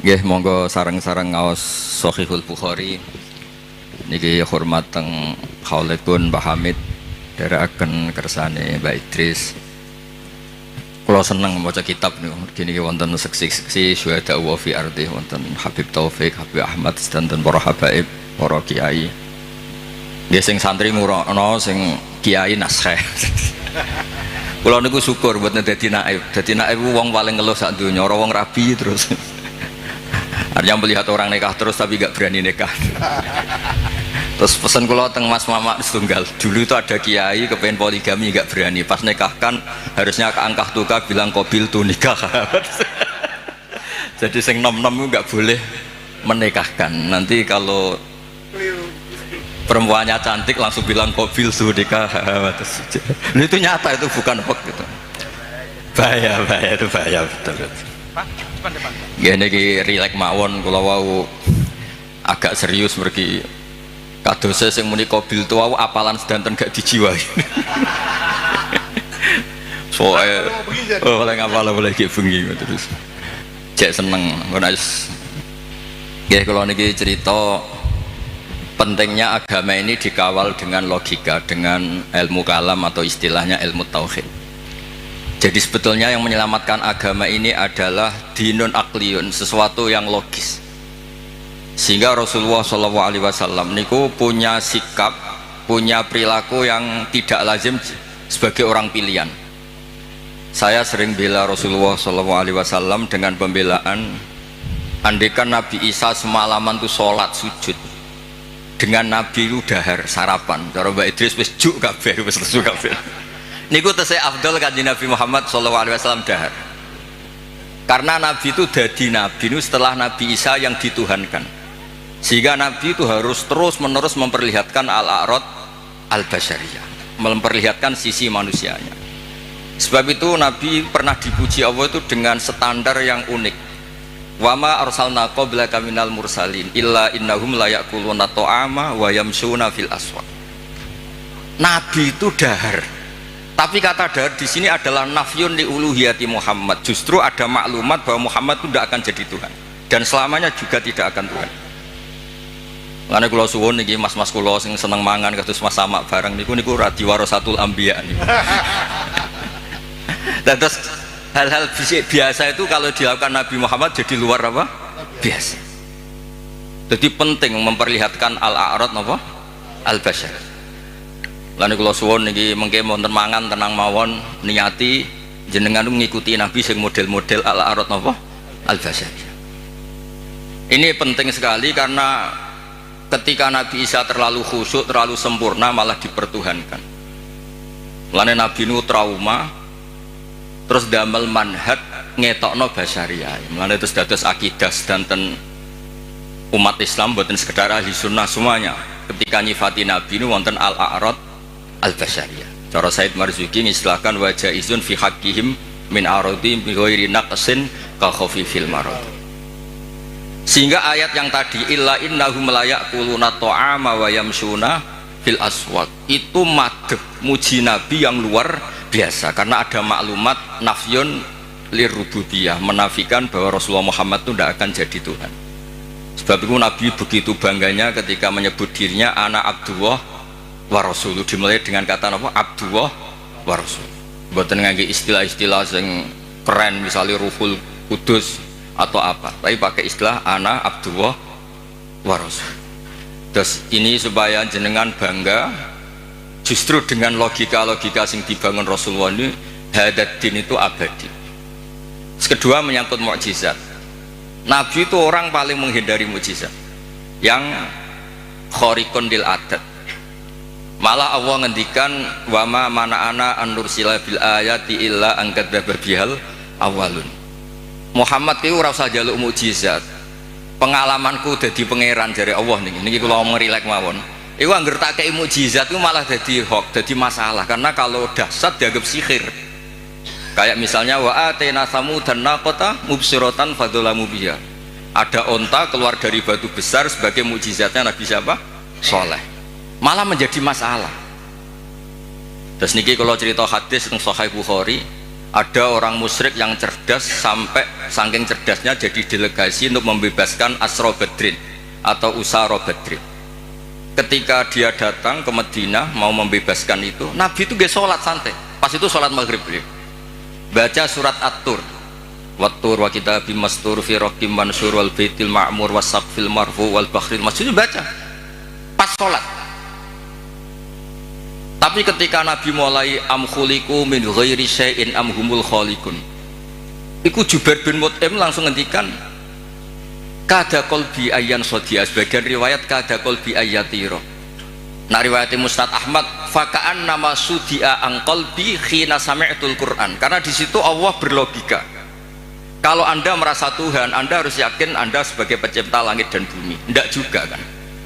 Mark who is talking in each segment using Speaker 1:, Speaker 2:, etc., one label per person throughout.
Speaker 1: Nggih, monggo sareng-sareng ngaos Shahihul Bukhari. Niki hormat teng Khalidun Mbah Hamid dherekaken kersane Mbak Idris. Kula seneng maca kitab niku. Mergi niki wonten seksi-seksi syuhada wa fi ardi, wonten Habib Taufik, Habib Ahmad sedanten para habaib, para kiai. Nggih sing santri ngurono, sing kiai nasheh. Kula niku syukur mboten dadi naib. Dadi naib wong paling ngeluh sak donya, ora wong rabi terus. Artinya melihat orang nikah terus tapi gak berani nikah. Terus pesan kula teng Mas Mamak setunggal. Dulu itu ada kiai kepengen poligami gak berani. Pas nikahkan harusnya ke angkah tukar bilang qabil tu nikah. Jadi sing nom-nom gak boleh menikahkan. Nanti kalau perempuannya cantik langsung bilang qabil tu nikah. Itu nyata, itu bukan hoax gitu. Bahaya itu bahaya betul. Gini ki rilek mawon kula wau agak serius mergi kadose sing muni qabil tu wau apalan sedanten gak dijiwai. Soe oleh ngapal boleh ki bengi terus. Cek seneng ngono wis. Nggih kula niki cerita pentingnya agama ini dikawal dengan logika, dengan ilmu kalam atau istilahnya ilmu tauhid. Jadi sebetulnya yang menyelamatkan agama ini adalah dinun akliyun, sesuatu yang logis. Sehingga Rasulullah SAW niku punya sikap, punya perilaku yang tidak lazim sebagai orang pilihan. Saya sering bela Rasulullah SAW dengan pembelaan, andaikan Nabi Isa semalaman itu sholat sujud, dengan Nabi itu dahar sarapan. Cara Mbak Idris wis juk kabeh, wis lesu kabeh. Niku tesih afdal kanjeng Nabi Muhammad SAW dahar. Karena Nabi itu dadi Nabi itu setelah Nabi Isa yang dituhankan. Sehingga Nabi itu harus terus menerus memperlihatkan al-a'rad al-basyariyah, memperlihatkan sisi manusianya. Sebab itu Nabi pernah dipuji Allah itu dengan standar yang unik. Wa ma arsalna qablaka minal mursalin illa innahum la ya'kuluna ta'ama wa yamshuna fil aswaq. Nabi itu dahar. Tapi kata dahar di sini adalah nafyun li uluhiyati Muhammad. Justru ada maklumat bahwa Muhammad itu tidak akan jadi Tuhan dan selamanya juga tidak akan Tuhan. Karena kula suwun niki mas-mas kula sing seneng mangan kados Mas Samak bareng niku radi warasatul anbiya niku. Dan terus hal-hal biasa itu kalau dilakukan Nabi Muhammad jadi luar apa? Biasa. Jadi penting memperlihatkan al-a'rad apa? Al-basyar. Lan kula suwun niki mengke wonten mangan tenang mawon niati jenengan mengikuti Nabi sing model-model al-a'rad napa al-basyariyah. Ini penting sekali karena ketika Nabi Isa terlalu khusyuk, terlalu sempurna malah dipertuhankan. Lane Nabi nu trauma terus damel manhaj ngetokno basyariyah. Mulane terus dados akidah sedanten umat Islam boten sekedar ahli sunnah semuanya. Ketika nyifati Nabi nu wonten al-a'rad al-basyariyah. Cara Said Marzuki mengistilahkan wajah izun fi haqqihim min aradi bi ghairi naqsin ka khafifil marad. Sehingga ayat yang tadi illa innahum la ya'kuluna ta'ama wa yamshuna fil aswaq itu madh muji Nabi yang luar biasa karena ada maklumat nafyun lirububiyah, menafikan bahwa Rasulullah Muhammad itu tidak akan jadi Tuhan. Sebab itu Nabi begitu bangganya ketika menyebut dirinya anak Abdullah wa Rasul, dimulai dengan kata apa? Abdullah wa Rasul. Mboten ngangge istilah-istilah yang keren misalnya Ruhul Kudus atau apa, tapi pakai istilah ana Abdullah wa Rasul. Terus ini supaya jenengan bangga justru dengan logika-logika sing dibangun Rasulullah ini hadat din itu abadi. Kedua menyangkut mukjizat. Nabi itu orang paling menghindari mukjizat yang khariqun lil adat. Malah Allah ngendikan wama mana ana an-nursila bil ayati illa angkadzaba bihal awalun. Muhammad ki ora usah njaluk mukjizat. Pengalamanku dadi pangeran jare Allah niki kula ngerilek mawon. Iku angger tak kei mukjizat itu malah dadi hoax, dadi masalah karena kalau dahsyat dianggap sihir. Kayak misalnya wa atena samudan naqata mubsiratan fadzalamu biha. Ada onta keluar dari batu besar sebagai mukjizatnya Nabi siapa? Saleh. Malah menjadi masalah. Terus niki kalau cerita hadis tentang Sahih Bukhari, Ada orang musyrik yang cerdas sampai saking cerdasnya jadi delegasi untuk membebaskan Asra Badrin atau Usara Badrin. Ketika dia datang ke Madinah mau membebaskan itu, Nabi itu gak sholat santai. Pas itu sholat maghrib beliau baca surat At-Tur, Wat-Tur wa kitabim mastur fi raqim mansur wal baitil ma'mur was-saqfil marfu wal bakhril masjid, baca pas sholat. Tapi ketika Nabi mulai am khuliqu min ghairi syai'in am humul khaliqun, iku Jubair bin Mut'im langsung ngendikan kada qalbi ayyan sodia, sebagian riwayat kada qalbi ayyatiro. Nah riwayat Musnad Ahmad faka'an nama sudia ang qalbi khina sami'tul Quran, karena di situ Allah berlogika kalau Anda merasa Tuhan, Anda harus yakin Anda sebagai pencipta langit dan bumi. Tidak juga kan.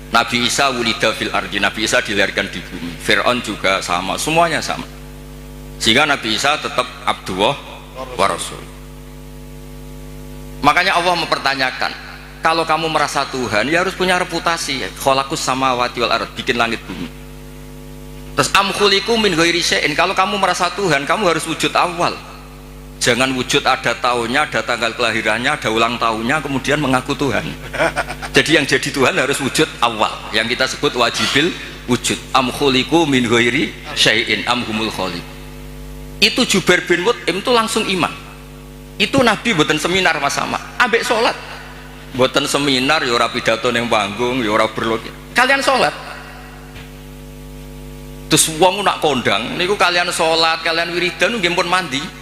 Speaker 1: Nabi Isa wulida fil ardi, Nabi Isa dilahirkan di bumi. Fir'aun juga sama, semuanya sama. Sehingga Nabi Isa tetap Abdullah wa Rasul. Makanya Allah mempertanyakan, kalau kamu merasa Tuhan, ya harus punya reputasi. Khalaqus samawati wal ard, bikin langit bumi. Terus am khuliqu min ghairi syai'in, kalau kamu merasa Tuhan, kamu harus wujud awal. Jangan wujud ada tahunnya, ada tanggal kelahirannya, ada ulang tahunnya, kemudian mengaku Tuhan. Jadi yang jadi Tuhan harus wujud awal, yang kita sebut wajibil wujud. Am khuliqu min ghairi syai'in am humul khaliq. Itu Jubair bin Mut'im itu langsung iman. Itu Nabi buatan seminar mas sama, ambek sholat. Buatan seminar, ya ora pidato ning panggung, ya ora berlogik. Kalian sholat. Terus wong nak kondang, niku kalian sholat, kalian wiridan, nggih pun mandi.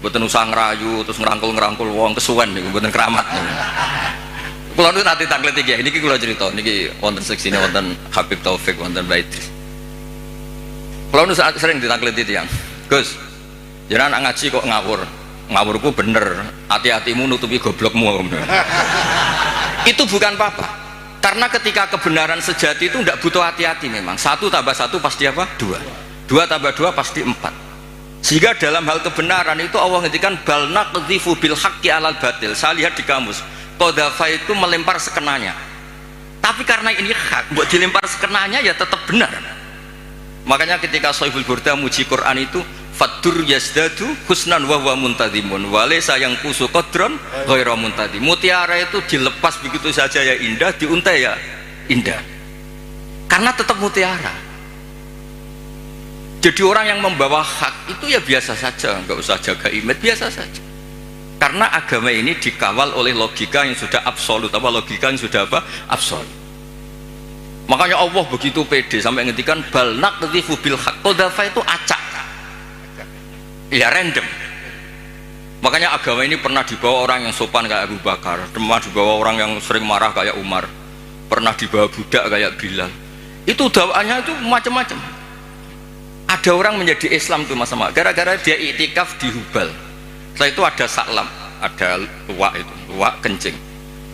Speaker 1: Buatan usah ngerayu, terus ngerangkul wong kesuwen niku, buatan keramat. Kalau itu nanti tanglet iki, ini kalau cerita, ini wonten seksi ini wonten Habib Taufik, wonten Baidris. Kalau itu sering ditanglet itu yang, Gus, jangan anak ngaji kok ngawur, ngawurku bener, hati-hatimu nutupi goblokmu. Itu bukan apa-apa, karena ketika kebenaran sejati itu tidak butuh hati-hati memang. 1 tambah 1 pasti apa? 2. 2 tambah 2 pasti 4. Sehingga dalam hal kebenaran itu Allah ngendikan bal naqdhifu bil haqqi alal batil. Saya lihat di kamus, qadhafa itu melempar sekenanya. Tapi karena ini hak, buat dilempar sekenanya ya tetap benar. Makanya ketika Shahihul Burda muji Quran itu fadur yazdadu husnan wa huwa muntadhimun wa laysa yang kusu qadran ghairu muntadhim. Mutiara itu dilepas begitu saja ya indah, diuntai ya indah. Karena tetap mutiara. Jadi orang yang membawa hak itu ya biasa saja, nggak usah jaga image, biasa saja. Karena agama ini dikawal oleh logika yang sudah absolut, apa logika yang sudah apa? Absolut. Makanya Allah begitu pede sampai ngendikan bal naqdhifu bil haqq. Qadhafa itu acak. Ya random. Makanya agama ini pernah dibawa orang yang sopan kayak Abu Bakar, pernah dibawa orang yang sering marah kayak Umar, pernah dibawa budak kayak Bilal. Itu dakwaannya itu macam-macam. Ada orang menjadi Islam tuh mas sama, gara-gara dia iktikaf di Hubal. Setelah itu ada saklam, ada luwak itu, luwak kencing.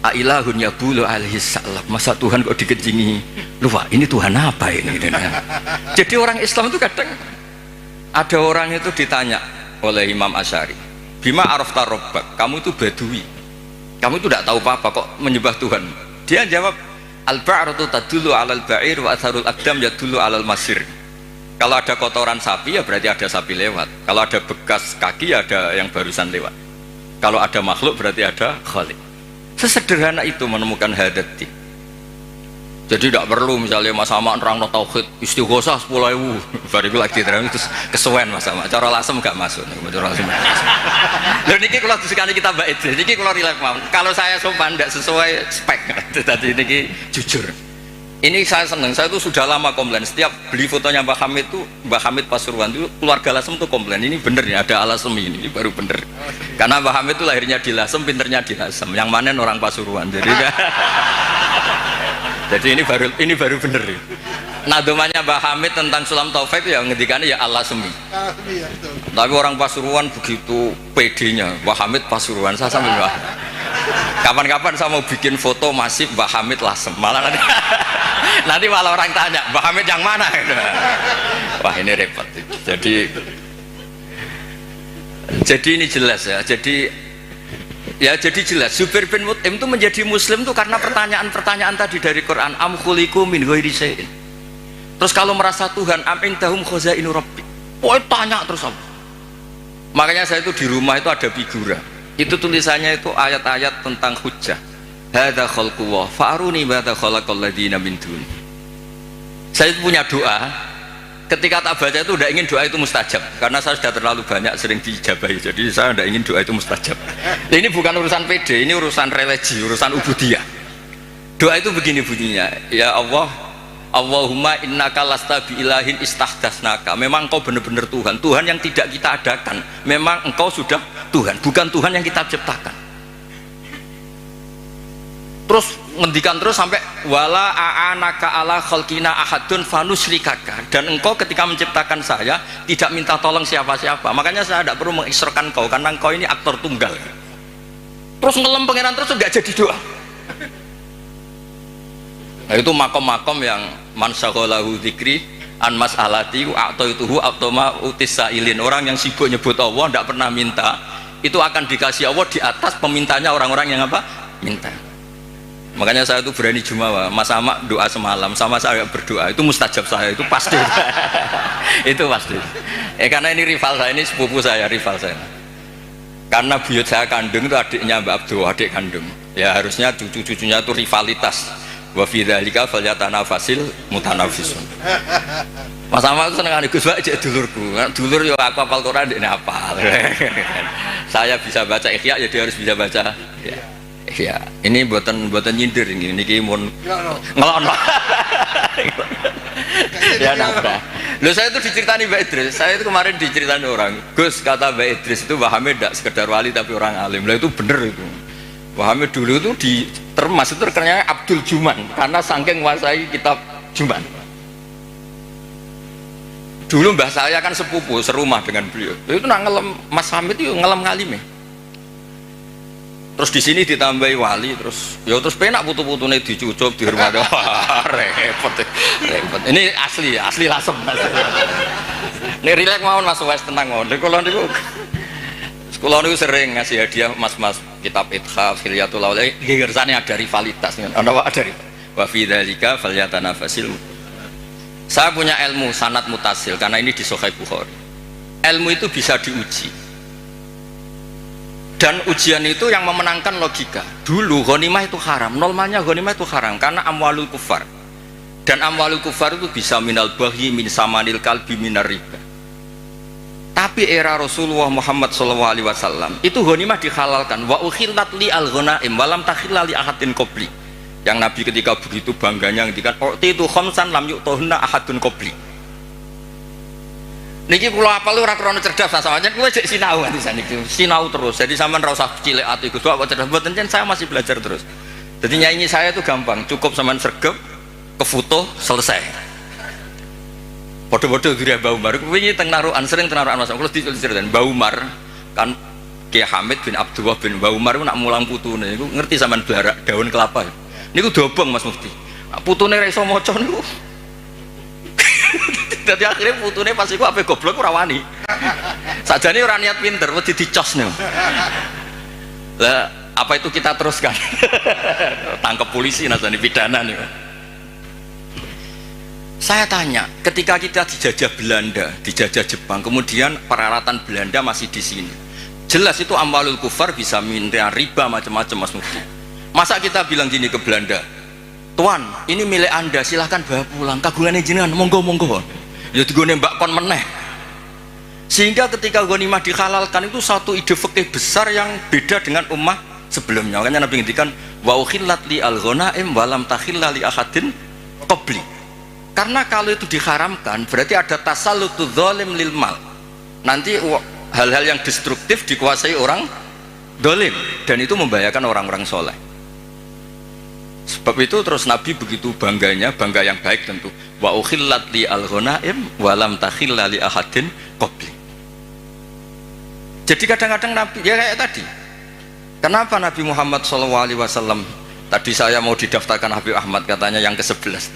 Speaker 1: Ailahun yabulu alaihi salam. Masa Tuhan kok dikencingi luwak? Ini Tuhan apa ini? Jadi orang Islam itu kadang ada orang itu ditanya oleh Imam Asy'ari, bima arafta rabbak, kamu itu badui, kamu itu tidak tahu apa-apa kok menyembah Tuhan. Dia jawab, al-ba'ratu tadullu alal ba'ir wa atharul aqdam yadullu alal masir. Kalau ada kotoran sapi ya berarti ada sapi lewat. Kalau ada bekas kaki ya ada yang barusan lewat. Kalau ada makhluk berarti ada khalik. Sesederhana itu menemukan hadati. Jadi tidak perlu misalnya Mas Sama nerang no tauhid istighosah 10.000 bariku lagi terang terus kesuwen Mas Sama. Cara lasem gak masuk. Cara lasem. Lho niki kalau disekali kita mbak itu. Niki kalau relax mau. Kalau saya sopan tidak sesuai spek. Tadi niki jujur. Ini saya senang, saya itu sudah lama komplain. Setiap beli fotonya Mbah Hamid itu, Mbah Hamid Pasuruan itu keluarga Lasem itu komplain. Ini bener ya, ada Alasem ini baru bener. Karena Mbah Hamid itu lahirnya di Lasem, pinternya di Lasem. Yang mana orang Pasuruan. Jadi, jadi ini baru bener. Nadomannya Mbah Hamid tentang Sulam Taufik ya ngendikannya ya Alasemi. Tapi orang Pasuruan begitu pedenya, Mbah Hamid Pasuruan. Saya sambil Mbah. Kapan-kapan saya mau bikin foto masif Mbah Hamid Lasem. Malah nanti malah orang tanya Mbah Hamid yang mana. Wah ini repot. Jadi ini jelas ya. Jadi jelas Jubair bin Mut'im itu menjadi muslim itu karena pertanyaan-pertanyaan tadi dari Quran. Am khuliqu min ghairi syai'in. Terus kalau merasa Tuhan am indahum khazainu rabbi. Tanya terus apa? Makanya saya itu di rumah itu ada figura. Itu tulisannya itu ayat-ayat tentang hujjah. Hadza khalqullah fa'aruni madza khalaqal ladzina min duni. Saya itu punya doa. Ketika tak baca itu tidak ingin doa itu mustajab karena saya sudah terlalu banyak sering diijabahi. Jadi saya tidak ingin doa itu mustajab. Ini bukan urusan PD, ini urusan religi, urusan ubudiyah. Doa itu begini bunyinya. Ya Allah, Allahumma innaka lasta bi ilahin istahdasnaka. Memang engkau benar-benar Tuhan, Tuhan yang tidak kita adakan. Memang engkau sudah Tuhan, bukan Tuhan yang kita ciptakan. Terus ngendikan terus sampai wala a'anaka ala khalqina ahadun fanusrikaka, dan engkau ketika menciptakan saya tidak minta tolong siapa-siapa. Makanya saya tidak perlu mengisrokan kau karena engkau ini aktor tunggal. Terus ngelem pangeran terus enggak jadi doa. Nah itu makom-makom yang man syaghalahu dzikri an mas'alati a'taituhu atoma utisailin. Orang yang sibuk nyebut Allah tidak pernah minta, itu akan dikasih Allah di atas pemintanya orang-orang yang apa? Minta. Makanya saya itu berani jumawa, Mas Ahmad doa semalam sama saya berdoa itu mustajab, saya itu pasti. Itu pasti. Karena ini rival saya, ini sepupu saya, rival saya. Karena buyut saya kandung itu adiknya Mbak Abdul, adik kandung. Ya harusnya cucu-cucunya itu rivalitas. Wa fi dzalika falyatanafasil mutanafisun. Mas Ahmad itu seneng Gus Pak cek dulurku. Dulur yo aku hafal Quran ndekne hafal. Saya bisa baca Ikhya ya dia harus bisa baca. Ya, ini buatan nyindir ini mun ngelon. Ya nambah. Loh saya itu diceritani Mbak Idris. Saya itu kemarin diceritani orang. Gus kata Mbak Idris itu Mbah Hamid tidak sekedar wali tapi orang alim. Lah itu bener itu. Mbah Hamid dulu itu di termas itu terkenalnya Abdul Juman karena saking menguasai kitab Juman. Dulu mbah saya kan sepupu serumah dengan beliau. Itu nak ngelem Mas Hamid itu ngelem ngalime. Terus di sini ditambahi wali, terus ya terus penak putu-putune dicucup di rumah. Repot. Ini asli lasem. Ini rileks mawon Mas Wes tenang mawon. Kula niku sering ngasih hadiah mas-mas kitab Ithaf, Hilyatul Auliya. Gegersane ada rivalitas. Ana ada wa fi dzalika falyatanafasil. Saya punya ilmu sanad mutasil karena ini di Sahih Bukhari. Ilmu itu bisa diuji. Dan ujian itu yang memenangkan logika. Dulu ghanimah itu haram, normalnya ghanimah itu haram karena amwalul kufar. Dan amwalul kufar itu bisa minal baghi, min samanil kalbi, minar riba. Tapi era Rasulullah Muhammad SAW itu ghanimah dihalalkan. Wa ukhillat li al-ghanaim walam takhilla li ahadin qabli. Yang Nabi ketika begitu bangganya ngendikan itu khamsan lam yu'tahunna ahadun qabli. Niki kula apal ora krana cerdas sama aja kowe jek sinau nganti saniki. Sinau terus. Jadi sampean ora usah cilik ati Gus kok cerdas mboten saya masih belajar terus. Jadi nyanyi saya itu gampang, cukup sampean sregep ke foto selesai. Padha-padha diri Mbah Umar. Wingi teng narukan sering teng narukan Mas. Kula diceritain Mbah Umar kan Ki Hamid bin Abdullah bin Mbah Umar nak mulang putune niku ngerti sampean blarak daun kelapa. Niku dobong Mas Mufti. Putune ra iso maca niku. Jadi akhirnya putune pas iku ape goblok ora wani. Sakjane ora niat pinter, wedi dicos niku. Lah, apa itu kita teruskan? Tangkap polisi nasani pidana niku. Saya tanya, ketika kita dijajah Belanda, dijajah Jepang, kemudian peralatan Belanda masih di sini. Jelas itu amwalul kufar bisa minta riba macam-macam Mas Mufti. Masa kita bilang gini ke Belanda, Tuan, ini milik Anda, silahkan bawa pulang. Kagungannya jenengan, monggo. Ya digone mbak kon meneh. Sehingga ketika ghanimah dihalalkan itu satu ide fikih besar yang beda dengan ummah sebelumnya. Makanya Nabi ngendikan wa ukhillat li al-ghanaim wa lam takhilla li ahadin qabli. Karena kalau itu diharamkan berarti ada tasallutu dzalim lil mal. Nanti hal-hal yang destruktif dikuasai orang dolim dan itu membahayakan orang-orang soleh. Sebab itu terus Nabi begitu bangganya, bangga yang baik tentu. Wa ukhillat li al-ghanaim wa lam takhilla li ahadin qabli. Jadi kadang-kadang Nabi ya kayak tadi. Kenapa Nabi Muhammad SAW tadi saya mau didaftarkan Habib Ahmad katanya yang ke-11.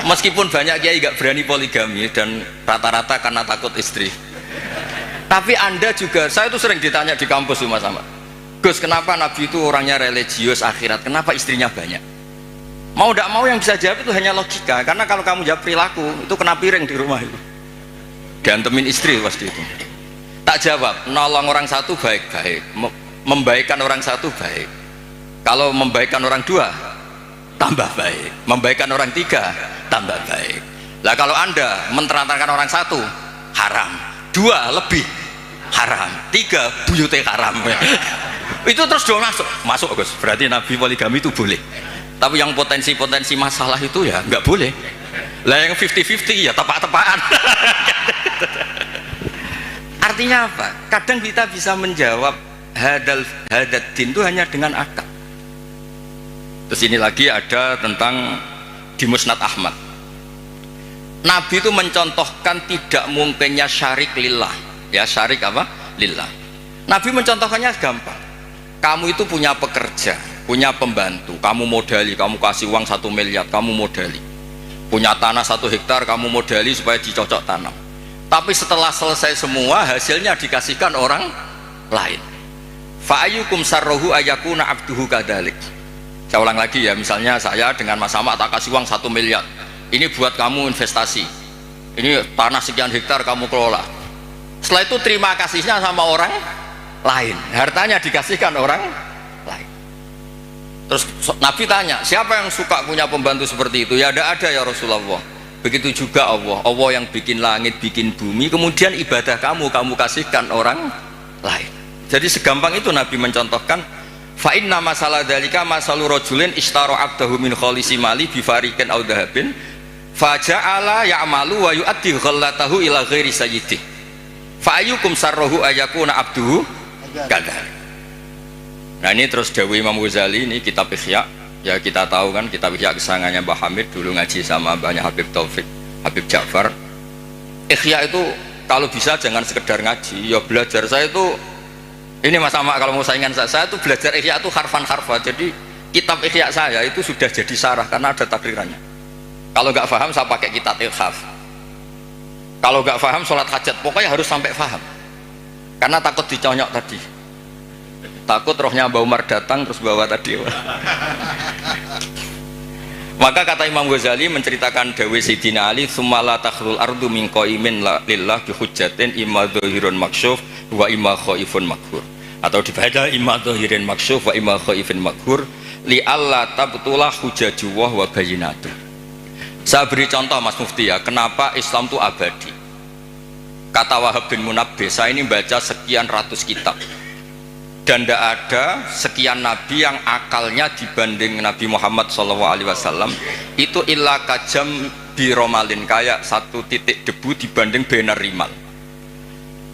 Speaker 1: Meskipun banyak kiai gak berani poligami dan rata-rata karena takut istri. Tapi Anda juga, saya itu sering ditanya di kampus Mas Ahmad. Gus, kenapa Nabi itu orangnya religius akhirat? Kenapa istrinya banyak? Mau tidak mau yang bisa jawab itu hanya logika. Karena kalau kamu jawab perilaku, itu kena piring di rumah itu. Diantemin istri pasti itu. Tak jawab, nolong orang satu baik-baik, membaikkan orang satu baik. Kalau membaikkan orang dua, tambah baik. Membaikkan orang tiga, tambah baik. Lah kalau Anda menterantarkan orang satu, haram. Dua lebih, haram. Tiga, buyute haram. Itu terus dong masuk Gus. Berarti Nabi poligami itu boleh. Tapi yang potensi-potensi masalah itu ya nggak boleh. Lah yang 50-50 ya tepak-tepakan. Artinya apa? Kadang kita bisa menjawab hadat din itu hanya dengan akal. Terus ini lagi ada tentang di Musnad Ahmad. Nabi itu mencontohkan tidak mungkinnya syarik lillah. Ya, syarik apa? Lillah. Nabi mencontohkannya gampang. Kamu itu punya pekerja, punya pembantu, kamu modali, kamu kasih uang 1 miliar, kamu modali. Punya tanah 1 hektar, kamu modali supaya dicocok tanam. Tapi setelah selesai semua, hasilnya dikasihkan orang lain. Fa'ayyukum sarrohu ayakuna abduhu kadalik. Saya ulang lagi ya, misalnya saya dengan Mas Ahmad tak kasih uang 1 miliar. Ini buat kamu investasi. Ini tanah sekian hektar kamu kelola. Setelah itu terima kasihnya sama orang lain. Hartanya dikasihkan orang lain. Terus Nabi tanya, siapa yang suka punya pembantu seperti itu? Ya ada ya Rasulullah. Begitu juga Allah yang bikin langit, bikin bumi, kemudian ibadah kamu kasihkan orang lain. Jadi segampang itu Nabi mencontohkan, fa inna masalah dalika masalu rajulin ishtara abdahu min khalisi mali bi fariqin aw dhahabin fa ja'ala ya'malu wa yu'addi ghallatahu ila ghairi sayyidih fa ayyukum sarruhu ayakuna abduhu kadhalik. Nah ini terus dawuh Imam Ghazali, ini kitab Ihya. Ya kita tahu kan kitab Ihya kesangannya Mbah Hamid, dulu ngaji sama banyak Habib Taufik, Habib Ja'far. Ihya itu kalau bisa jangan sekedar ngaji, ya belajar. Saya itu ini Mas Ahmad kalau mau saingan saya itu belajar Ihya itu harfan-harfa. Jadi kitab Ihya saya itu sudah jadi sarah karena ada takrirannya. Kalau nggak paham saya pakai kitab Ilhaf. Kalau nggak paham sholat hajat, pokoknya harus sampai paham. Karena takut diconyok tadi. Takut rohnya Mbak Umar datang terus bawa tadi. Maka kata Imam Ghazali menceritakan dawe Sayyidina Ali, "Tsumma takhlul ardu min qaimin lillah bi hujjatin imma dhahirun maksyuf wa imma khaifun maghfur." Atau dibaca imma dhahirin maksyuf wa imma khaifun maghfur li alla tabtulah hujjajullah wa bayyinatu. Saya beri contoh Mas Mufti ya, kenapa Islam itu abadi. Kata Wahab bin Munabbih, saya ini baca sekian ratus kitab. Dan tidak ada sekian nabi yang akalnya dibanding Nabi Muhammad SAW itu illa kajam biromalin, kayak 1 titik debu dibanding benar rimal.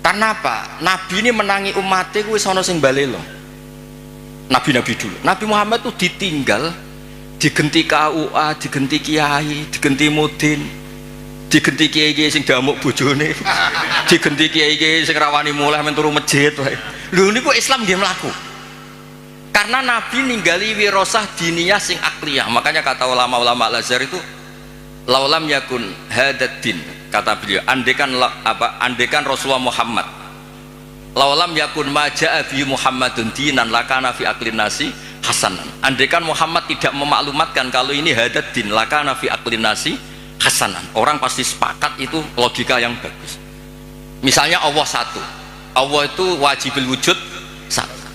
Speaker 1: Karena apa? Nabi ini menangi umatnya wis ana sing balelo. Nabi-nabi dulu. Nabi Muhammad itu ditinggal, digenti KUA, digenti kiai, digenti mudin, digenti kiai sing damuk bojone, digenti kiai sing rawani mulai men turu masjid wae. Lho niku Islam nggih mlaku. Karena Nabi ninggali wirasah diniyah sing akliyah. Makanya kata ulama-ulama Al-Azhar itu laulam yakun hadad din, kata beliau, andekan Rasulullah Muhammad laulam yakun maja'a bi Muhammadun dinan lakana fi aklin nasi hasanan. Andekan Muhammad tidak memaklumatkan kalau ini hadad din lakana fi aklin nasi hasanan, orang pasti sepakat itu logika yang bagus. Misalnya Allah satu, Allah itu wajibul wujud satu.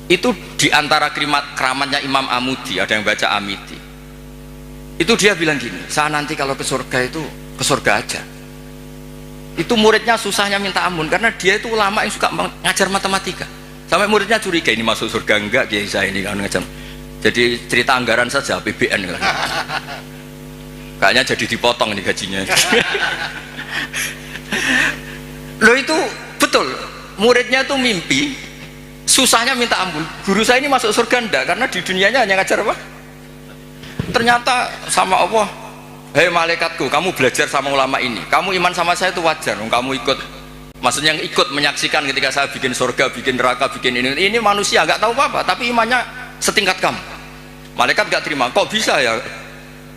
Speaker 1: Itu diantara keramatnya Imam Amudi, ada yang baca Amiti. Itu dia bilang gini, saya nanti kalau ke surga itu ke surga aja. Itu muridnya susahnya minta ampun karena dia itu ulama yang suka mengajar matematika. Sampai muridnya curiga, ini masuk surga enggak kiai saya ini kan ngajar. Jadi cerita anggaran saja APBN kan. Kayaknya jadi dipotong nih gajinya. Loh itu betul, muridnya itu mimpi susahnya minta ampun, guru saya ini masuk surga enggak, karena di dunianya hanya ngajar apa? Ternyata sama Allah, hei malaikatku, kamu belajar sama ulama ini, kamu iman sama saya itu wajar, kamu ikut, maksudnya yang ikut menyaksikan ketika saya bikin surga, bikin neraka, bikin ini manusia nggak tahu apa-apa, tapi imannya setingkat kamu. Malaikat nggak terima, kok bisa ya?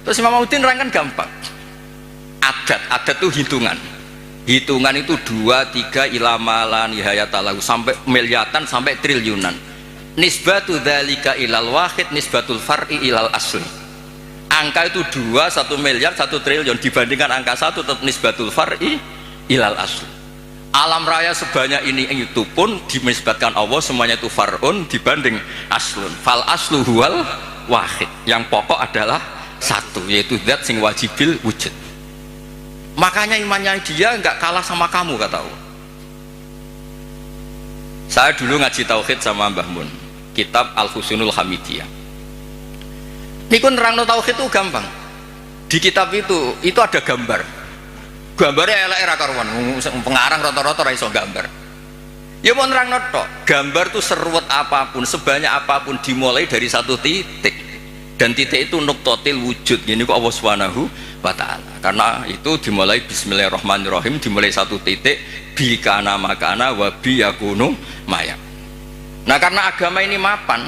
Speaker 1: Terus Imam Udin nerangkan gampang, adat itu hitungan itu 2, 3 ilamalan nihayatalahu sampai miliatan sampai triliunan. Nisbatu dzalika ilal wahid nisbatul far'i ilal asli. Angka itu 2, 1 miliar, 1 triliun dibandingkan angka 1 tetap nisbatul far'i ilal asli. Alam raya sebanyak ini itu pun dinisbatkan Allah semuanya itu far'un dibanding aslun. Fal aslu huwal wahid. Yang pokok adalah satu, yaitu zat sing wajibil wujud. Makanya imannya dia nggak kalah sama kamu, kata Allah. Saya dulu ngaji tauhid sama Mbah Mun, kitab Al-Husunul Hamidiyah. Niku nerangno tauhid itu gampang. Di kitab itu ada gambar. Gambarnya elek ra karuan, pengarang rata-rata ra iso gambar. Ya mau nerangno tok, gambar itu seruwet apapun, sebanyak apapun dimulai dari satu titik. Dan titik itu nuqtatil wujud. Ini kok Allah Subhanahu wa taala. Karena itu dimulai bismillahirrahmanirrahim, dimulai satu titik bi kana makana wa bi yakunu maya. Nah, karena agama ini mapan,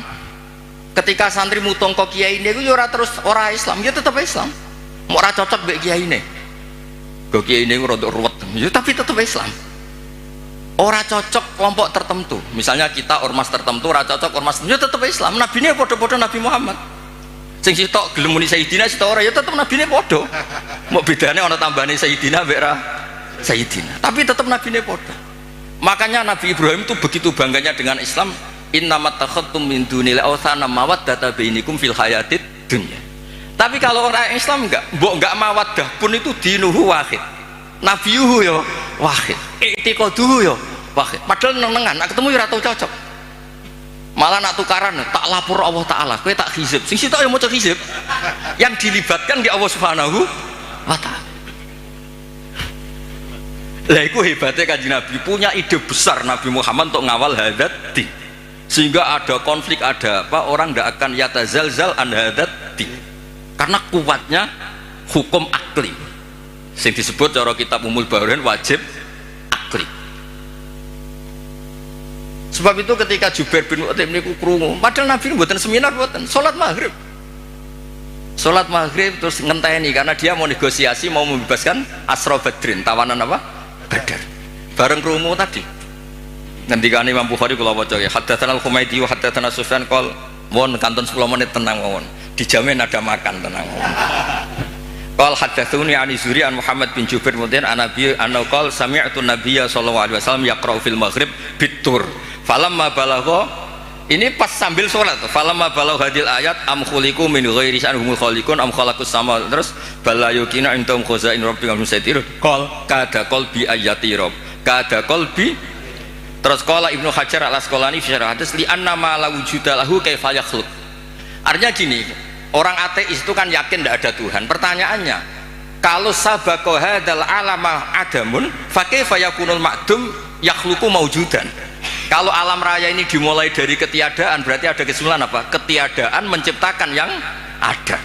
Speaker 1: ketika santri mutong kok kiai ini itu ora terus ora Islam, ya tetap Islam. Mau ora cocok mbek kiai ini. Kok kiai ini rada ruwet, ya tapi tetap Islam. Ora cocok kelompok tertentu. Misalnya kita ormas tertentu ora cocok ormas, ya tetap Islam. Nabine padha-padha Nabi Muhammad. Sing sitok gelem muni Sayyidina sitok ora ya tetep nabine padha. Mau bedane ana tambahane Sayyidina mbek ra Sayyidina. Tapi tetep nabine padha. Makanya Nabi Ibrahim itu begitu bangganya dengan Islam. Innamat takhadtum min dunil awthana mawaddata bainikum fil hayatid dunya. Tapi kalau orang Islam enggak mawaddah pun itu dinuhu wahid. Nabiyuhu ya wahid. I'tiqaduhu ya wahid. Padahal nenengan nak ketemu ya ora tau cocok. Malah nak tukaran tak lapor Allah Ta'ala, kowe tak hizib. Sing sitok ya maca hizib. Yang dilibatkan di Allah Subhanahu wa taala. Lah iku hebatnya Kanjeng Nabi, punya ide besar Nabi Muhammad untuk ngawal hadat din. Sehingga ada konflik, ada apa, orang tidak akan yatazalzal an hadat din. Karena kuatnya hukum akli. Yang disebut cara kitab Umul Baharin wajib akli. Sebab itu ketika Jubair bin Mut'im niku krungu, padahal Nabi mboten seminar mboten, salat maghrib. Salat maghrib terus ngenteni karena dia mau negosiasi, mau membebaskan Asra Badrin, tawanan apa? Badar. Bareng krungu tadi. Ngendikane Imam Bukhari kula waca ya, haddatsana Al-Humaydi wa haddatsana Sufyan qol, mohon kanton 10 menit tenang mawon. Dijamin ada makan tenang mawon. Qal haddatsuni an Zuri an Muhammad bin Jubair mudin an Nabi anna qal sami'tu Nabiyya sallallahu alaihi wasallam yaqra'u fil maghrib bitur. Falamma balagha, ini pas sambil sholat. Falamma balagha hadil ayat am khuliqu min ghairi sya'hum khaliqun am khalaqus sama, terus balayukina intum khazain rabbika musaitir qal kada qalbi ayati rabb kada qalbi. Terus qala Ibnu Hajar al-Asqalani fi syarah hadis li anna ma la wujuda lahu kaifa yakhluq. Artinya gini, orang ateis itu kan yakin tidak ada Tuhan. Pertanyaannya, kalau sabaqa hadzal alama adamun fa kaifa yakunul ma'dum yakhluqu maujudan. Kalau alam raya ini dimulai dari ketiadaan, berarti ada kesimpulan apa? Ketiadaan menciptakan yang ada.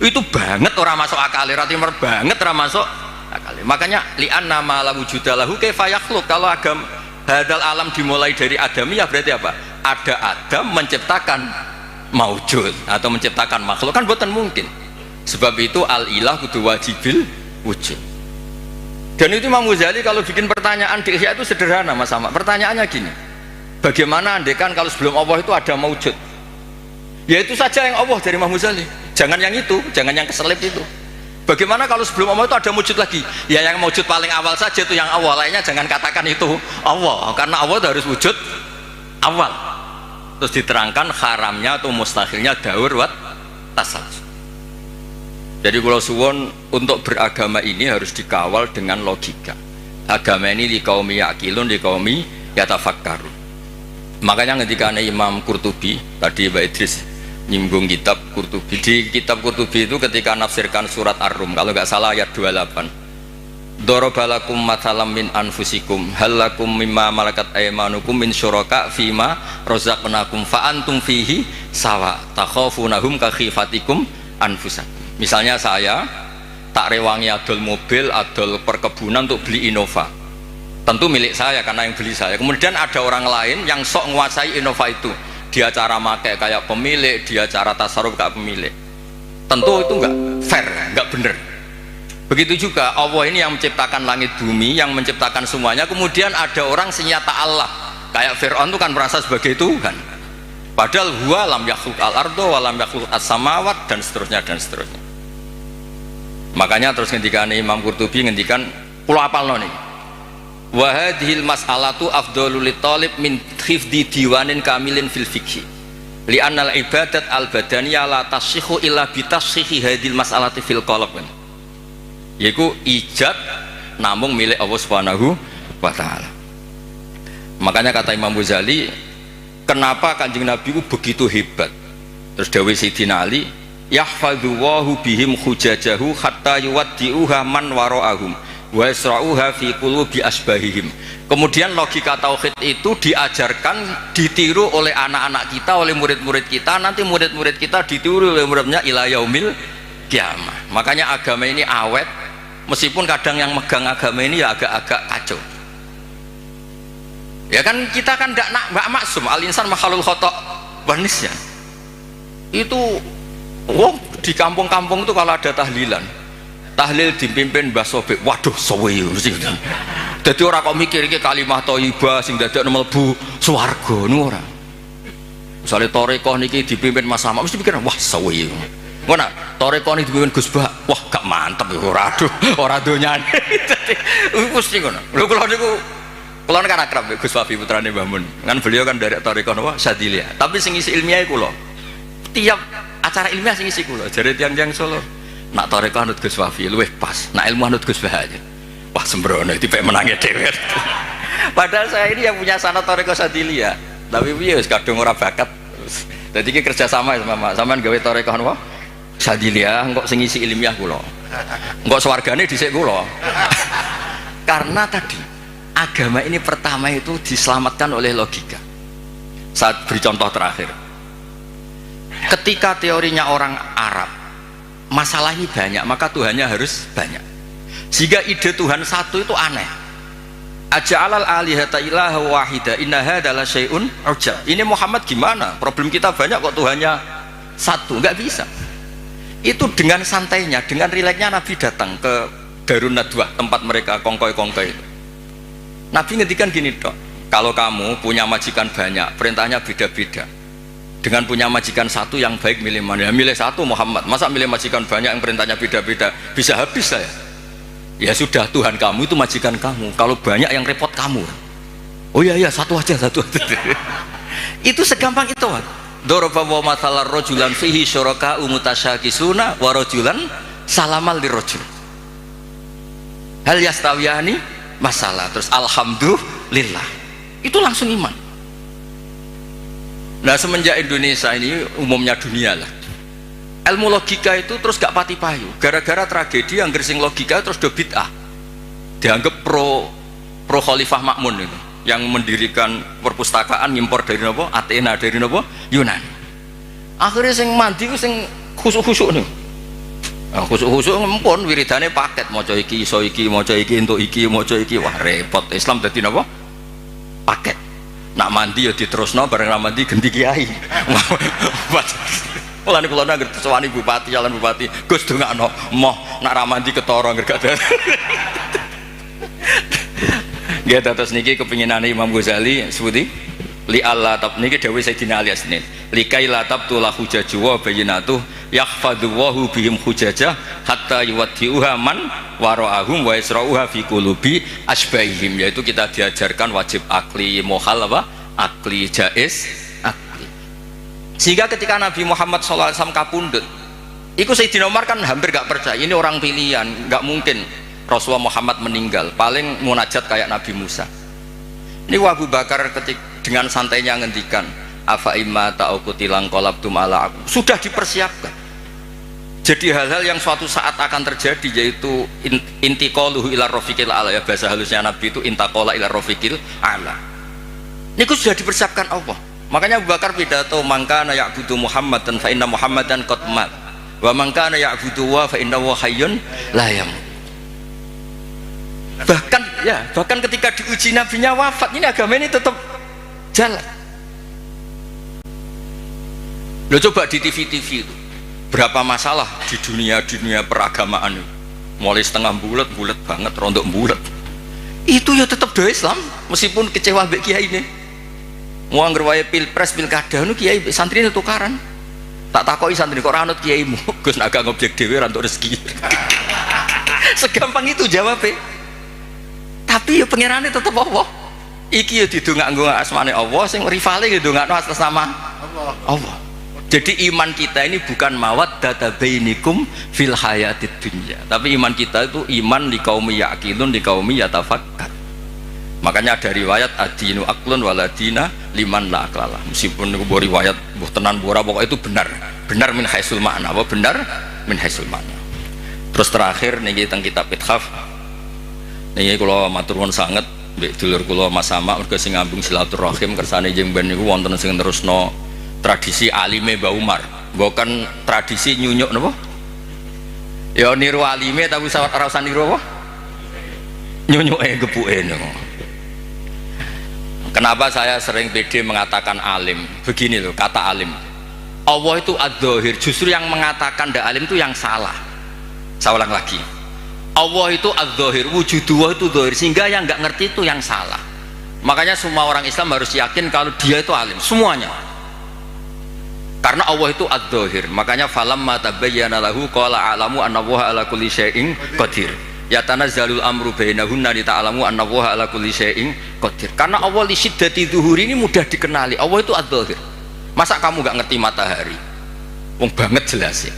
Speaker 1: Itu banget orang masuk akal, ratimer banget orang masuk akal. Makanya li'anna ma la wujuda lahu kaifa yakhluq. Kalau agam hadal alam dimulai dari adamiyah, berarti apa? Ada Adam menciptakan maujud atau menciptakan makhluk, kan bukan mungkin. Sebab itu al-ilah kudu wajibil wujud. Dan itu Imam Ghazali kalau bikin pertanyaan di Ihya itu sederhana Mas Ahmad. Pertanyaannya gini, bagaimana andekan kalau sebelum Allah itu ada maujud? Ya itu saja yang Allah dari Imam Ghazali. Jangan yang itu, jangan yang keselip itu. Bagaimana kalau sebelum Allah itu ada wujud lagi? Ya yang wujud paling awal saja itu yang awal, lainnya jangan katakan itu Allah, karena Allah itu harus wujud awal. Terus diterangkan haramnya atau mustahilnya daur wat tasawuf. Jadi kalau suwon untuk beragama ini harus dikawal dengan logika. Agama ini di kaum yakilun, di kaum yatafakkarun. Makanya ketika Imam Qurtubi tadi Mbak Idris nyinggung kitab Qurtubi, di kitab Qurtubi itu ketika nafsirkan surat Ar-Rum, kalau nggak salah ayat 28, darabalakum mathalam min anfusikum halakum mimma malakat aymanukum min syuraka fima razaqnakum fa antum fihi sawa takhafunahum ka khifatikum anfusakum. Misalnya saya tak rewangi adol mobil, adol perkebunan untuk beli Innova, tentu milik saya karena yang beli saya. Kemudian ada orang lain yang sok menguasai Innova itu, dia cara pakai kayak pemilik, dia cara tasarruf kayak pemilik. Tentu itu enggak fair, enggak benar. Begitu juga Allah ini yang menciptakan langit bumi, yang menciptakan semuanya. Kemudian ada orang senyata Allah, kayak Fir'aun itu kan merasa sebagai Tuhan, padahal huwa lam yakhluq al-ardo wa lam yakhluq as-samawat, dan seterusnya dan seterusnya. Makanya terus ngendikan Imam Qurtubi ngendikan pulau apal nih, wa hadhil mas'alatu afdhalu li talib min hifdhi diwanin kamilin fil fiqhi li anna al ibadat al badaniyah la tasihhu illa bi tasihhi hadhil mas'alati fil qalb, yaiku ijab namung milik Allah Subhanahu wa taala. Makanya kata Imam Ghazali, kenapa Kanjeng Nabi itu begitu hebat? Terus dawuh Sayyidina Ali, yahfadhu wahu bihim hujajahu hatta yuwaddi'uha man wara'ahum wa yasra'uha fi qulubi asbahihim. Kemudian logika tauhid itu diajarkan, ditiru oleh anak-anak kita, oleh murid-murid kita, nanti murid-murid kita ditiru oleh muridnya ila yaumil kiamah. Makanya agama ini awet, meskipun kadang yang megang agama ini ya agak-agak kacau. Ya kan kita kan tidak maksum, al-insan makhluk khata' wa nisyan. Itu di kampung-kampung itu kalau ada tahlilan, tahlil dipimpin Mbah Sobek, waduh sowe jadi orang kok mikir ini kalimah thayyibah sing dadak mlebu swarga niku ora. Misale tarekah niki dipimpin Mas Sama mesti pikir wah sowe ngono. Tarekah niki dipimpin Gus Bah, wah gak mantep ya ora, aduh ora donyane. Dadi mesti ngono. Lho kula niku kan akrab Gus Wafi putrane Mbah Mun. Kan beliau kan dari tarekah napa Sadiliyah. Tapi sing isi ilmiah kula. Tiap acara ilmiah sing isi kula jare tiang-tiang Solo. Nak tarekah anut Gus Wafi luwih pas, nak ilmu anut Gus Bah aja. Wah sembrono itu pek menangnya dhewe. Padahal saya ini yang punya sanad tarekah Sadiliyah. Tapi piye wis kadung ora bakat. Dadi iki kerja sama sama sampean gawe tarekah napa? Sadiliyah engko sing isi ilmiah kula. Engko swargane dhisik kula. Karena tadi agama ini pertama itu diselamatkan oleh logika. Saat beri contoh terakhir. Ketika teorinya orang Arab, masalahnya banyak, maka Tuhannya harus banyak. Sehingga ide Tuhan satu itu aneh. Aja'alal alihata ilaha wahida inna hadza la syai'un ujab. Ini Muhammad gimana? Problem kita banyak kok Tuhannya satu, nggak bisa. Itu dengan santainya, dengan rileksnya Nabi datang ke Darun Nadwah, tempat mereka kongkoi-kongkoi itu. Nabi ngendikan gini dok, kalau kamu punya majikan banyak, perintahnya beda-beda. Dengan punya majikan satu yang baik milih mana? Ya milih satu Muhammad. Masa milih majikan banyak yang perintahnya beda-beda? Bisa habis saya. Ya sudah, Tuhan kamu itu majikan kamu. Kalau banyak yang repot kamu. Oh iya iya, satu aja, satu aja. Itu segampang itu. Daraba wa mathalar rajulan fihi syuraka mutasyakisuna wa rajulan salamal lirajul. Hal yastawiyani masalah. Terus alhamdulillah. Itu langsung iman. Nah semenjak Indonesia ini umumnya dunia lah, ilmu logika itu terus gak pati payu gara-gara tragedi yang gersing logika terus do bid'ah, dianggap pro Khalifah Makmun itu yang mendirikan perpustakaan ngimpor dari nopo Athena, dari nopo Yunani. Akhirnya sing mandi sing khusuk-khusuk nih, khusuk-khusuk ngempun wiridane paket maca iki iso iki maca iki entuk iki maca iki, wah repot. Islam dadi nopo paket. Nak mandi ya diterusno bareng ra mandi ganti kiai. Mulane kula nang sewani bupati, calon bupati, Gus dongakno moh nak ra mandi ketara gak ada. Nggih terus niki kepinginane Imam Ghazali sebuti li Allah tab niki dawuh Sayyidina Ali Asnin. Likai la tabtula hujaju wa bayyinatu yahfadhu wahu bihim hujajah hatta yuwaddi'uha man wara'ahum wa yasra'uha fi qulubi asbahihim, yaitu kita diajarkan wajib akli mohal apa? Akli jaiz akli. Sehingga ketika Nabi Muhammad SAW kapundhut, itu Sayyidina Umar kan hampir gak percaya, ini orang pilihan, gak mungkin Rasulullah Muhammad meninggal, paling munajat kayak Nabi Musa. Ini Abu Bakar dengan santainya ngendikan afa imma ta'ukutilang qalabtum ala aku, sudah dipersiapkan. Jadi hal-hal yang suatu saat akan terjadi, yaitu intiqaluhu ila rafiqil ala, ya bahasa halusnya Nabi itu intaqala ila rafiqil ala. Ini sudah dipersiapkan Allah. Makanya Abu Bakar pidato mangkana ya'budu Muhammadan fa inna Muhammadan qad mat wa mangkana ya'budu wa fa innahu hayyun la yamut. Bahkan ketika diuji nabinya wafat, ini agama ini tetap jalan. Lo coba di TV-TV itu berapa masalah di dunia peragamaan itu, mulai setengah bulat banget, rontok bulat, itu ya tetap doa Islam meskipun kecewa mbek kiai ini. Mau ngerwae pilpres pilkada nu kiai santri itu tukaran, tak takoki santri kok ora anut kiaimu, Gus nak gak ngobjek dhewe ra entuk rezeki. Segampang itu jawabnya. Tapi ya pangerane tetep Allah. Iki ya didongakno asmane Allah, sing rivale ya dongakno atas nama Allah. Jadi iman kita ini bukan mawaddata bainikum fil hayatid dunya, tapi iman kita itu iman di kaum yaqilun, di kaum yatafakkar. Makanya ada riwayat adinu aklun waladina liman la aklalah. Meskipun itu riwayat buh tenan bora, pokoknya itu benar min haisul makna. Apa benar min haisul makna. Terus terakhir niki teng kitab Ithaf niki kula matur nuwun sanget mbek dulur kula Mas Sama mergo sing ngambung silaturahim kersane jeung ben niku wonten sing terusno tradisi alime Mbah Umar, bukan tradisi nyunyuk napa? Ya niru alime tapi ora usah niru apa? Nyunyuke gepuke niku. Kenapa saya sering pede mengatakan alim? Begini loh kata alim. Allah itu ad-dhahir, justru yang mengatakan ndak alim itu yang salah. Saya ulang lagi. Allah itu ad-dhahir, wujudullah itu dhahir, sehingga yang nggak ngerti itu yang salah. Makanya semua orang Islam harus yakin kalau dia itu alim, semuanya. Karena Allah itu ad-dhahir, makanya falamma tabayyana lahu qala a'lamu annallaha ala kulli syai'in qadir. Ya tanazzalul amru bainahunna li ta'lamu annallaha ala kulli syai'in qadir. Karena Allah li syiddati dzuhuri ini mudah dikenali. Allah itu ad-dhahir. Masa kamu nggak ngerti matahari? Wong banget jelas ya.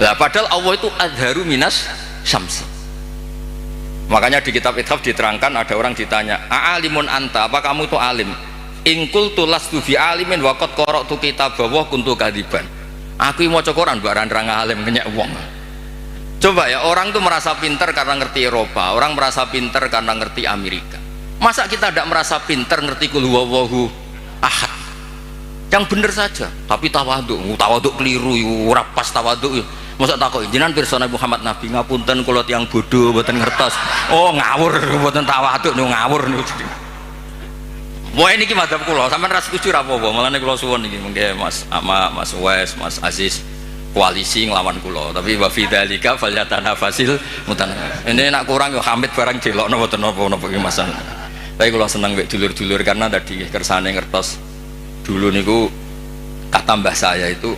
Speaker 1: Lah padahal Allah itu adharu minas syamsi. Makanya di kitab Ithaf diterangkan ada orang ditanya, "A'alimun anta? Apa kamu itu alim?" Ingkul tulas tu fi alimin waqad qara'tu kitab wa kuntu kadiban. Aku maca Quran barang nerang alim kenyek wong. Coba ya, orang tuh merasa pinter karena ngerti Eropa, orang merasa pinter karena ngerti Amerika. Masa kita tidak merasa pinter ngerti kul huwallahu ahad? Yang bener saja, tapi tawaduk keliru, ora pas tawaduk. Masa takok jenengan pirsa Muhammad Nabi ngapunten kula tiyang bodoh mboten ngertos. Oh, ngawur mboten tawaduk niku ngawur niku. Wah ini ki madzhab kula, sampean ra setuju ra apa-apa, malane kula suwun iki mengke Mas Ama, Mas Wes, Mas Aziz koalisi nglawan kula, tapi wa fi dzalika falyatanafasil mutanafis. Ini nak kurang yo Hamid barang delokno mboten napa-napa iki Mas. Tapi kula seneng mek dulur-dulur karena tadi kersane ngertos dulu niku kata mbah saya itu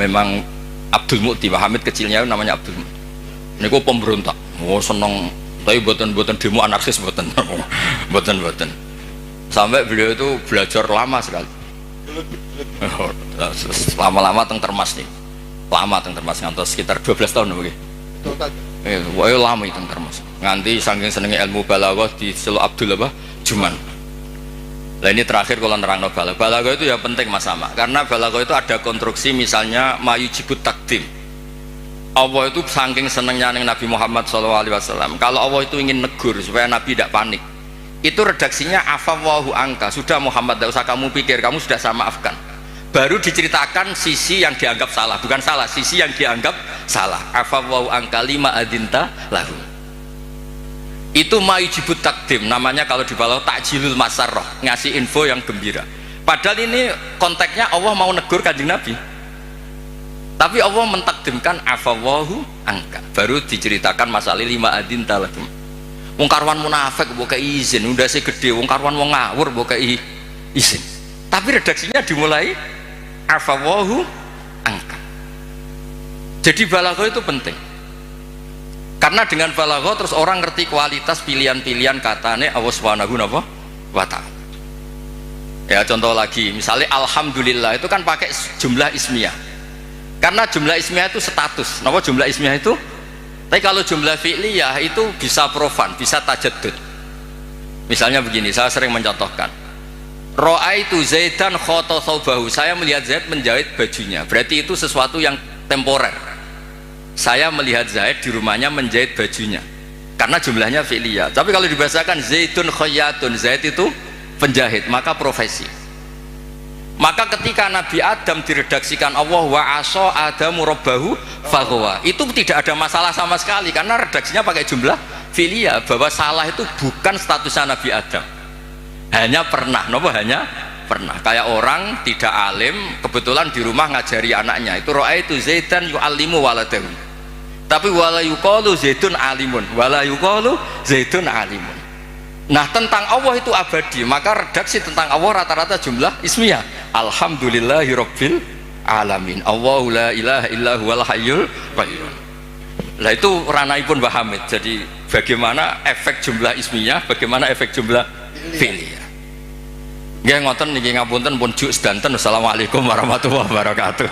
Speaker 1: memang Abdul Mukti, Pak Hamid kecilnya namanya Abdul Mukti. Niku pemberontak. Oh seneng, tapi mboten demo anarkis mboten. Mboten. Sampai beliau itu belajar lama sekali. Lama-lama teng Termas nih. Lama teng Termas ngantos sekitar 12 tahun begini. Wah lama itu teng Termas. Nganti saking senengnya ilmu balaghah di Selo Abdul apa? Juman. Nah ini terakhir kalau nerangno balaghah itu ya penting Mas Sama. Karena balaghah itu ada konstruksi misalnya mayujibut takdim. Allah itu saking senengnya Nabi Muhammad SAW. Kalau Allah itu ingin negur supaya Nabi tidak panik, itu redaksinya afawwahu angka, sudah Muhammad tidak usah kamu pikir, kamu sudah saya maafkan. Baru diceritakan sisi yang dianggap salah, bukan salah, sisi yang dianggap salah. Afawwahu angka lima adinta lahu. Itu mayujibut takdim, namanya kalau di bawah takjilul masarroh, ngasih info yang gembira. Padahal ini konteksnya Allah mau negur kanjeng Nabi, tapi Allah mentakdimkan afawwahu angka, baru diceritakan masalah lima adinta lahu. Wong karwan munafik mbok kei izin, undase gede, wong karwan wong ngawur mbok kei izin. Tapi redaksinya dimulai afawwahu angka. Jadi balaghah itu penting. Karena dengan balaghah terus orang ngerti kualitas pilihan-pilihan katane Allah Subhanahu wa ta'ala. Ya contoh lagi, misalnya alhamdulillah itu kan pakai jumlah ismiyah. Karena jumlah ismiyah itu status. Napa jumlah ismiyah itu? Tapi kalau jumlah fi'liyah itu bisa profan, bisa tajaddud. Misalnya begini, saya sering mencontohkan. Ra'aitu Zaidan khata thawbahu. Saya melihat Zaid menjahit bajunya. Berarti itu sesuatu yang temporer. Saya melihat Zaid di rumahnya menjahit bajunya. Karena jumlahnya fi'liyah. Tapi kalau dibahasakan Zaidun khayyatun, Zaid itu penjahit, maka profesi. Maka ketika Nabi Adam diredaksikan Allah wa asa adamu rabbahu faghwa, itu tidak ada masalah sama sekali karena redaksinya pakai jumlah fi'liyah, bahwa salah itu bukan statusnya Nabi Adam, hanya pernah, hanya pernah. Kayak orang tidak alim kebetulan di rumah ngajari anaknya, itu ra'aitu Zaidan yu'allimu waladahu, tapi wala yuqalu Zaidun alimun, wala yuqalu Zaidun alimun. Nah tentang Allah itu abadi, maka redaksi tentang Allah rata-rata jumlah ismiyah. Alhamdulillahi rabbil alamin, Allahu la ilaha illa huwal hayyul qayyum. Lah itu ranahipun Mbah Hamid. Jadi bagaimana efek jumlah ismiyah, bagaimana efek jumlah fi'liyah. Nggih ngoten niki ngapunten pun juk sedanten. Assalamualaikum warahmatullahi wabarakatuh.